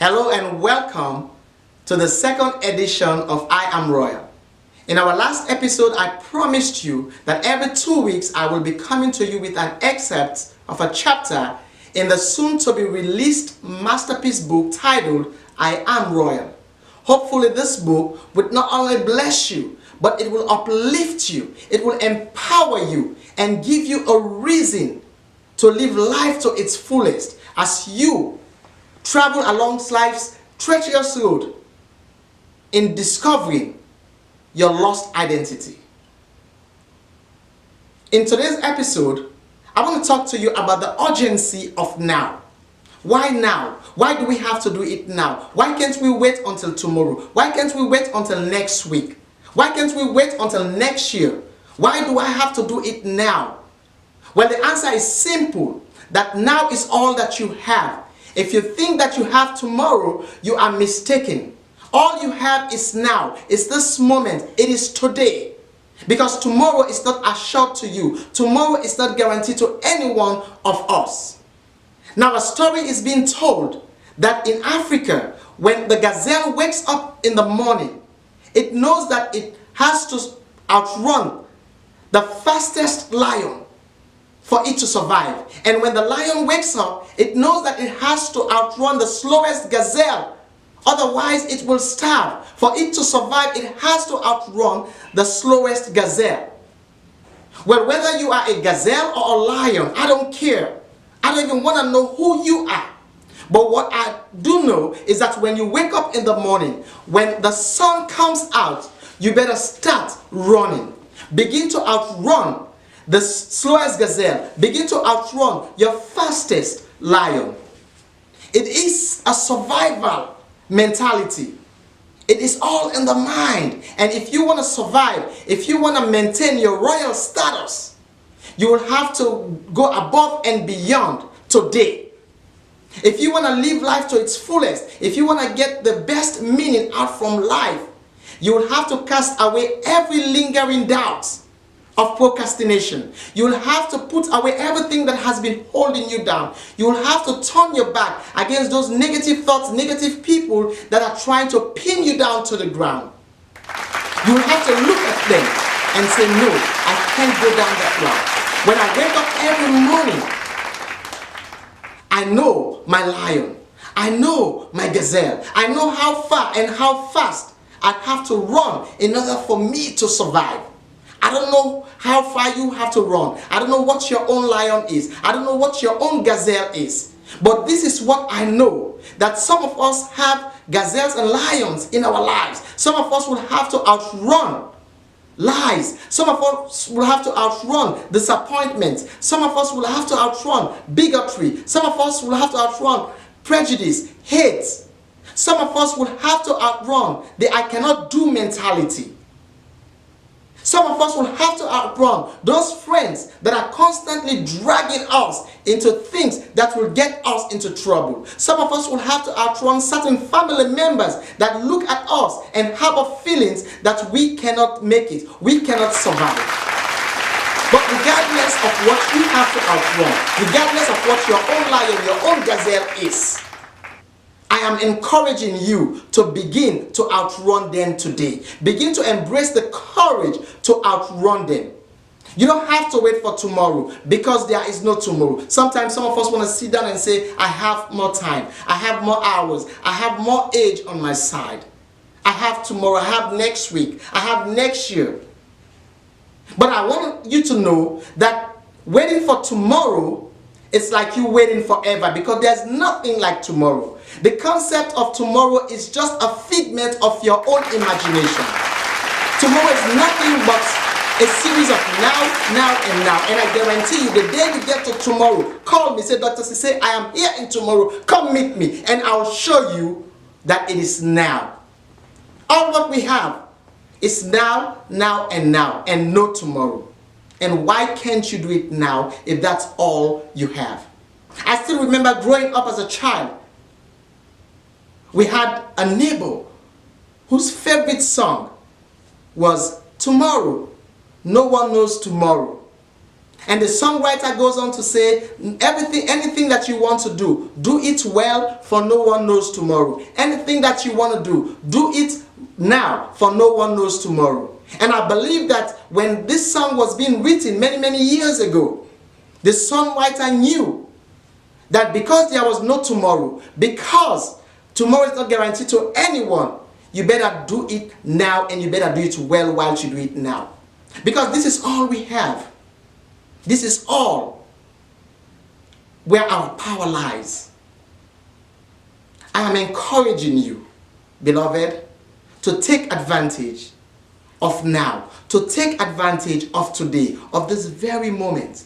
Hello and welcome to the second edition of I Am Royal. In our last episode, I promised you that every 2 weeks I will be coming to you with an excerpt of a chapter in the soon-to-be released masterpiece book titled I Am Royal. Hopefully this book would not only bless you, but it will uplift you, it will empower you, and give you a reason to live life to its fullest as you travel along life's treacherous road in discovering your lost identity. In today's episode, I want to talk to you about the urgency of now. Why now? Why do we have to do it now? Why can't we wait until tomorrow? Why can't we wait until next week? Why can't we wait until next year? Why do I have to do it now? Well, the answer is simple, that now is all that you have. If you think that you have tomorrow, you are mistaken. All you have is now. It's this moment. It is today. Because tomorrow is not assured to you. Tomorrow is not guaranteed to any one of us. Now, a story is being told that in Africa, when the gazelle wakes up in the morning, it knows that it has to outrun the fastest lion for it to survive. And when the lion wakes up, it knows that it has to outrun the slowest gazelle. Otherwise, it will starve. For it to survive, it has to outrun the slowest gazelle. Well, whether you are a gazelle or a lion, I don't care. I don't even want to know who you are. But what I do know is that when you wake up in the morning, when the sun comes out, you better start running. Begin to outrun the slowest gazelle. Begin to outrun your fastest lion. It is a survival mentality. It is all in the mind. And if you want to survive, if you want to maintain your royal status, you will have to go above and beyond today. If you want to live life to its fullest, if you want to get the best meaning out from life, you will have to cast away every lingering doubt of procrastination. You will have to put away everything that has been holding you down. You will have to turn your back against those negative thoughts, negative people that are trying to pin you down to the ground. You will have to look at them and say, no, I can't go down that route. When I wake up every morning, I know my lion. I know my gazelle. I know how far and how fast I have to run in order for me to survive. I don't know how far you have to run. I don't know what your own lion is. I don't know what your own gazelle is. But this is what I know, that some of us have gazelles and lions in our lives. Some of us will have to outrun lies. Some of us will have to outrun disappointment. Some of us will have to outrun bigotry. Some of us will have to outrun prejudice, hate. Some of us will have to outrun the I cannot do mentality. Some of us will have to outrun those friends that are constantly dragging us into things that will get us into trouble. Some of us will have to outrun certain family members that look at us and harbor feelings that we cannot make it, we cannot survive. But regardless of what you have to outrun, regardless of what your own lion, your own gazelle is, I am encouraging you to begin to outrun them today. Begin to embrace the courage to outrun them. You don't have to wait for tomorrow, because there is no tomorrow. Sometimes some of us want to sit down and say, I have more time, I have more hours, I have more age on my side. I have tomorrow, I have next week, I have next year. But I want you to know that waiting for tomorrow, it's like you waiting forever, because there's nothing like tomorrow. The concept of tomorrow is just a figment of your own imagination. Tomorrow is nothing but a series of now, and now. And I guarantee you, the day you get to tomorrow, call me, say, Dr. Say, I am here in tomorrow, come meet me, and I'll show you that it is now. All what we have is now, and no tomorrow. And why can't you do it now if that's all you have? I still remember growing up as a child. We had a neighbor whose favorite song was Tomorrow. No one knows tomorrow. And the songwriter goes on to say, anything that you want to do it well, for no one knows tomorrow. Anything that you want to do it now, for no one knows tomorrow. And I believe that when this song was being written many, many years ago, the songwriter knew that because there was no tomorrow, because tomorrow is not guaranteed to anyone, you better do it now, and you better do it well while you do it now. Because this is all we have. This is all where our power lies. I am encouraging you, beloved, to take advantage of now, to take advantage of today, of this very moment.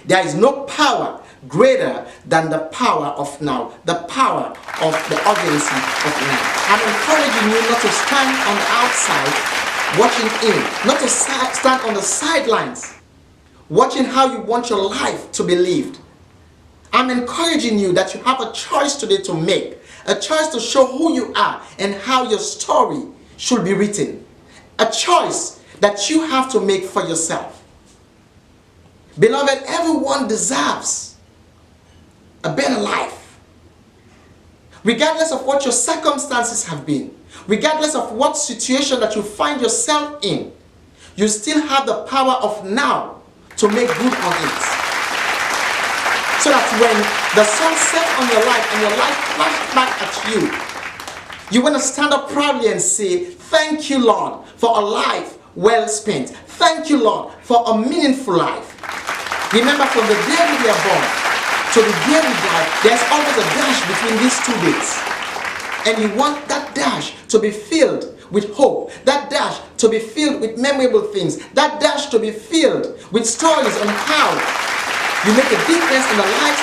There is no power greater than the power of now, the power of the urgency of now. I'm encouraging you not to stand on the outside watching in, not to stand on the sidelines watching how you want your life to be lived. I'm encouraging you that you have a choice today to make, a choice to show who you are and how your story should be written, a choice that you have to make for yourself. Beloved, everyone deserves a better life. Regardless of what your circumstances have been, regardless of what situation that you find yourself in, you still have the power of now to make good on it. So that when the sun sets on your life and your life flashes back at you, you want to stand up proudly and say, thank you, Lord, for a life well spent. Thank you, Lord, for a meaningful life. Remember, from the day we are born to the day we die, there's always a dash between these 2 days. And you want that dash to be filled with hope, that dash to be filled with memorable things, that dash to be filled with stories on how you make a difference in the lives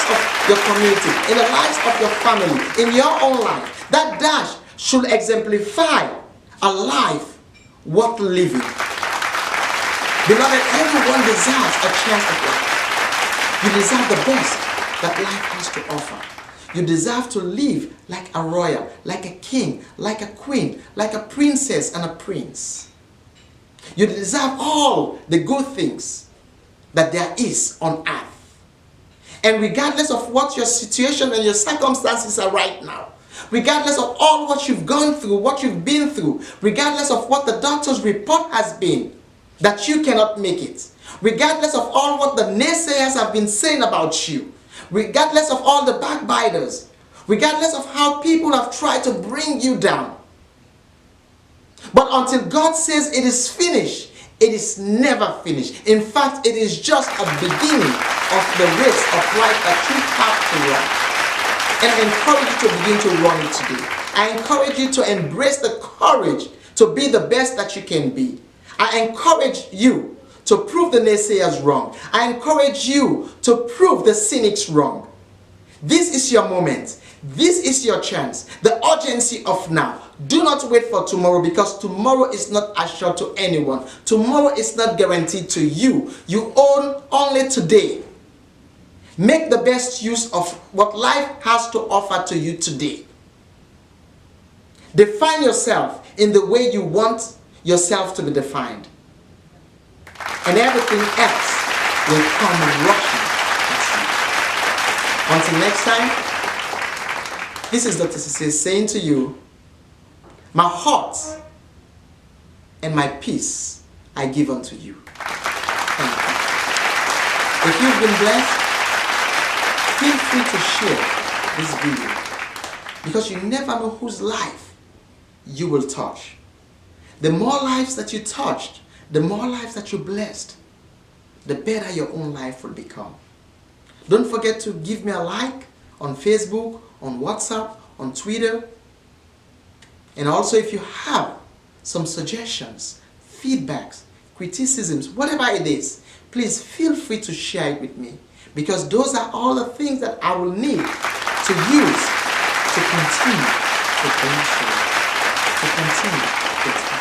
of your community, in the lives of your family, in your own life. That dash should exemplify a life worth living. Beloved, everyone deserves a chance at life. You deserve the best that life has to offer. You deserve to live like a royal, like a king, like a queen, like a princess and a prince. You deserve all the good things that there is on earth. And regardless of what your situation and your circumstances are right now, regardless of all what you've gone through, what you've been through, regardless of what the doctor's report has been, that you cannot make it, regardless of all what the naysayers have been saying about you, regardless of all the backbiters, regardless of how people have tried to bring you down. But until God says it is finished, it is never finished. In fact, it is just a beginning of the race of life that you have to run. And I encourage you to begin to run it today. I encourage you to embrace the courage to be the best that you can be. I encourage you to prove the naysayers wrong. I encourage you to prove the cynics wrong. This is your moment. This is your chance. The urgency of now. Do not wait for tomorrow, because tomorrow is not assured to anyone. Tomorrow is not guaranteed to you. You own only today. Make the best use of what life has to offer to you today. Define yourself in the way you want yourself to be defined. And everything else will come rushing at you. Until next time, this is Dr. Cisse saying to you, my heart and my peace I give unto you. Thank you. If you've been blessed, feel free to share this video, because you never know whose life you will touch. The more lives that you touched, the more lives that you blessed, the better your own life will become. Don't forget to give me a like on Facebook, on WhatsApp, on Twitter. And also, if you have some suggestions, feedbacks, criticisms, whatever it is, please feel free to share it with me, because those are all the things that I will need to use to continue to bless you, to continue to